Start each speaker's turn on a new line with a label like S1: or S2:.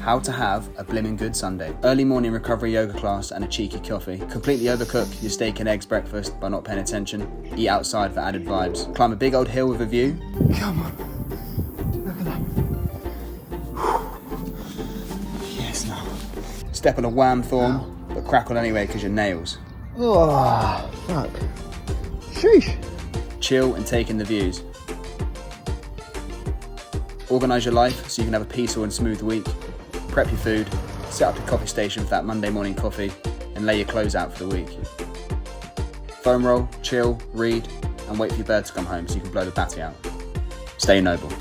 S1: How to have a blimmin' good Sunday. Early morning recovery yoga class and a cheeky coffee. Completely overcook your steak and eggs breakfast by not paying attention. Eat outside for added vibes. Climb a big old hill with a view.
S2: Come on. Look at that. Yes, now.
S1: Step on a wham thorn, but crackle anyway because your nails.
S2: Oh, fuck. Sheesh.
S1: Chill and take in the views. Organise your life so you can have a peaceful and smooth week. Prep your food, set up your coffee station for that Monday morning coffee, and lay your clothes out for the week. Foam roll, chill, read, and wait for your bird to come home so you can blow the battery out. Stay noble.